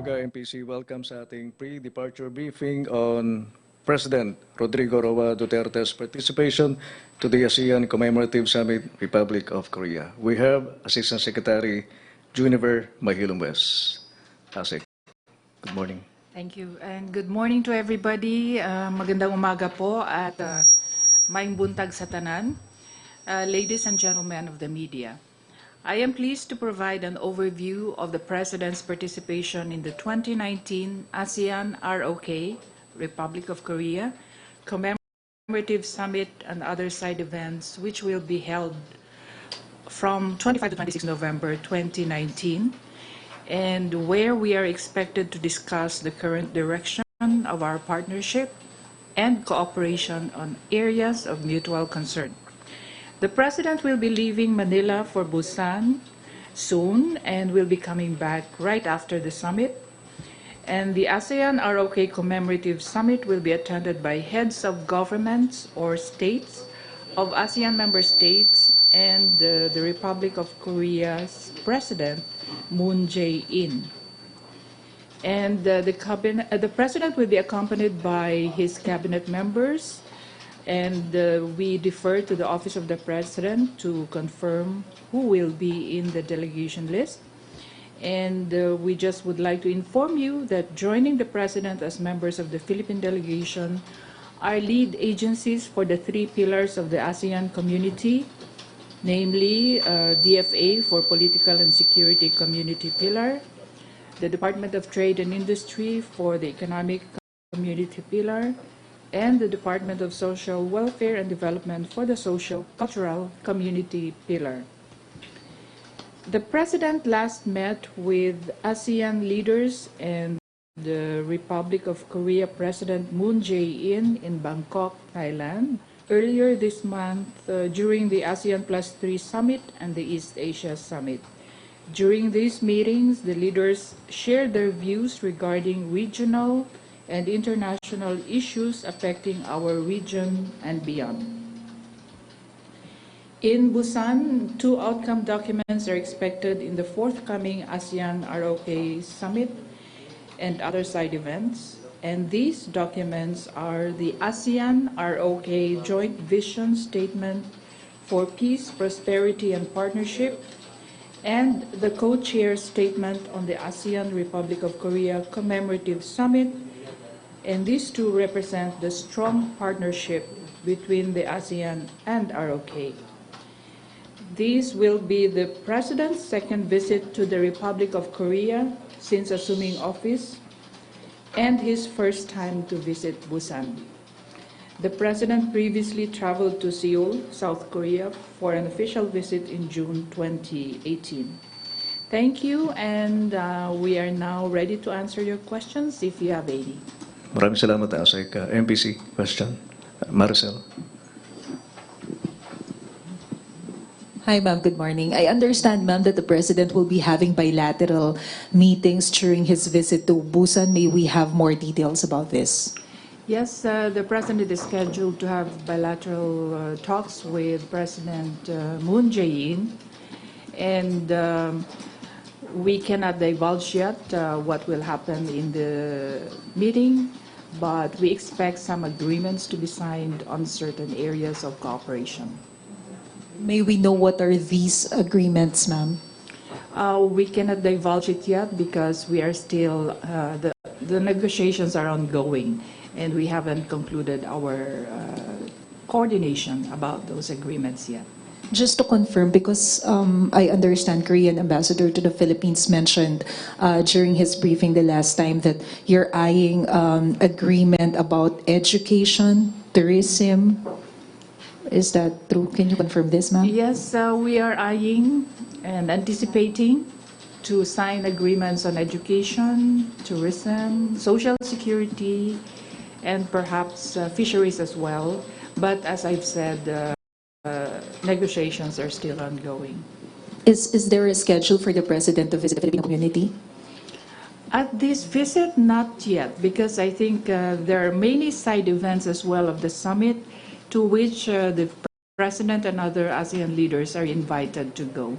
umaga, MPC. Welcome sa ating pre-departure briefing on President Rodrigo Roa Duterte's participation to the ASEAN Commemorative Summit, Republic of Korea. We have Assistant Secretary Juniper Mahilum-West. ASEC, good morning. Thank you, and good morning to everybody. Magandang umaga po at maayong buntag sa tanan. Ladies and gentlemen of the media, I am pleased to provide an overview of the President's participation in the 2019 ASEAN ROK, Republic of Korea, Commemorative Summit and other side events which will be held from 25 to 26 November 2019, and where we are expected to discuss the current direction of our partnership and cooperation on areas of mutual concern. The President will be leaving Manila for Busan soon and will be coming back right after the summit. And the ASEAN ROK Commemorative Summit will be attended by heads of governments or states of ASEAN member states and the Republic of Korea's President, Moon Jae-in. And the President will be accompanied by his cabinet members, and we defer to the Office of the President to confirm who will be in the delegation list. And we just would like to inform you that joining the President as members of the Philippine delegation are lead agencies for the three pillars of the ASEAN community, namely DFA for Political and Security Community Pillar, the Department of Trade and Industry for the Economic Community Pillar, and the Department of Social Welfare and Development for the Social Cultural Community Pillar. The President last met with ASEAN leaders and the Republic of Korea President Moon Jae-in in Bangkok, Thailand, earlier this month during the ASEAN Plus 3 Summit and the East Asia Summit. During these meetings, the leaders shared their views regarding regional and international issues affecting our region and beyond. In Busan, 2 outcome documents are expected in the forthcoming ASEAN ROK Summit and other side events, and these documents are the ASEAN ROK Joint Vision Statement for Peace, Prosperity and Partnership, and the co-chair statement on the ASEAN Republic of Korea Commemorative Summit, and these two represent the strong partnership between the ASEAN and ROK. This will be the President's second visit to the Republic of Korea since assuming office, and his first time to visit Busan. The President previously traveled to Seoul, South Korea for an official visit in June 2018. Thank you, and we are now ready to answer your questions if you have any. Maraming salamat, ASEC. MPC, question. Maricel. Hi, ma'am. Good morning. I understand, ma'am, that the President will be having bilateral meetings during his visit to Busan. May we have more details about this? Yes, the President is scheduled to have bilateral talks with President Moon Jae-in, and we cannot divulge yet what will happen in the meeting, but we expect some agreements to be signed on certain areas of cooperation. May we know what are these agreements, ma'am? We cannot divulge it yet because we are still, the negotiations are ongoing, and we haven't concluded our coordination about those agreements yet. Just to confirm, because I understand Korean ambassador to the Philippines mentioned during his briefing the last time that you're eyeing agreement about education, tourism. Is that true? Can you confirm this, ma'am? Yes, we are eyeing and anticipating to sign agreements on education, tourism, social security, and perhaps fisheries as well. But as I've said, negotiations are still ongoing. Is there a schedule for the President to visit the Filipino community? At this visit, not yet, because I think there are many side events as well of the summit to which the President and other ASEAN leaders are invited to go.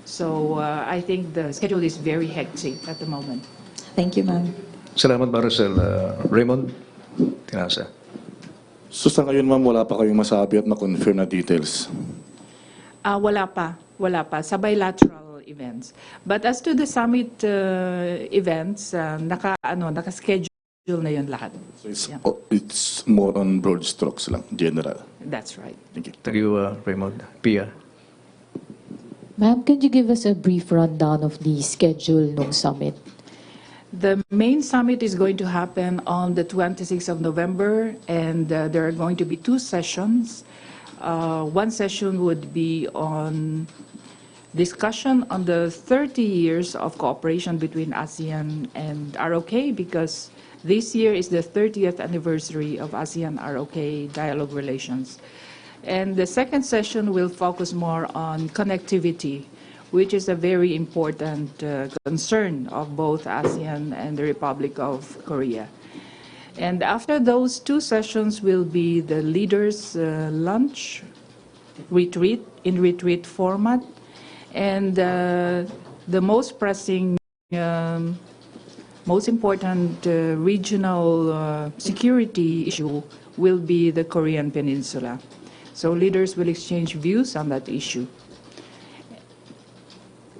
So I think the schedule is very hectic at the moment. Thank you, ma'am. Salamat, Maricel. Raymond Tinasa. So sa ngayon, ma'am, wala pa kayong masabi at ma-confirm na details? Wala pa. Wala pa. Sa bilateral events. But as to the summit events, naka-schedule na yun lahat. So Yeah. it's more on broad strokes lang, general. That's right. Thank you. Thank you, Raymond. Pia. Ma'am, could you give us a brief rundown of the schedule ng summit? The main summit is going to happen on the 26th of November, and there are going to be two sessions. One session would be on discussion on the 30 years of cooperation between ASEAN and ROK, because this year is the 30th anniversary of ASEAN-ROK dialogue relations. And the second session will focus more on connectivity, which is a very important concern of both ASEAN and the Republic of Korea. And after those two sessions will be the leaders' lunch, retreat, in retreat format, and the most pressing, most important regional security issue will be the Korean Peninsula. So leaders will exchange views on that issue.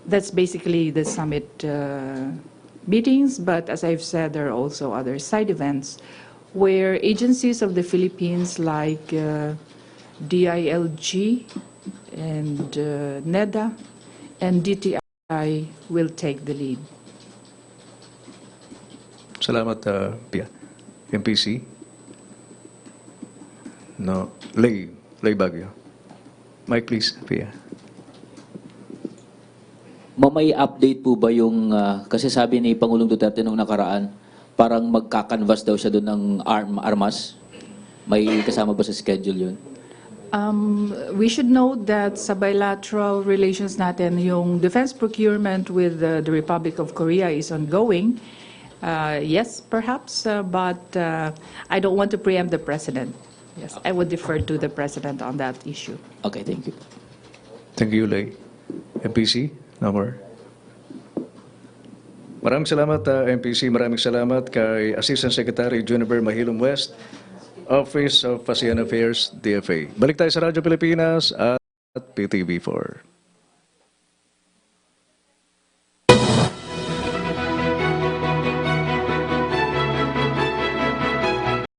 That's basically the summit meetings, but as I've said, there are also other side events where agencies of the Philippines like DILG and NEDA and DTI will take the lead. Salamat, Pia. MPC? No. Lay Bagyo. Mike, please, Pia. May update po ba yung, kasi sabi ni Pangulong Duterte nung nakaraan, parang magkakanvas daw siya doon ng armas? May kasama ba sa schedule yun? We should note that sa bilateral relations natin, yung defense procurement with the Republic of Korea is ongoing. Yes, perhaps, but I don't want to preempt the President. Yes, I would defer to the President on that issue. Okay, thank you. Thank you, Lay. MPC? No more. Maraming salamat, MPC. Maraming salamat kay Assistant Secretary Juniper Mahilom West, Office of ASEAN Affairs, DFA. Balik tayo sa Radyo Pilipinas at PTV4.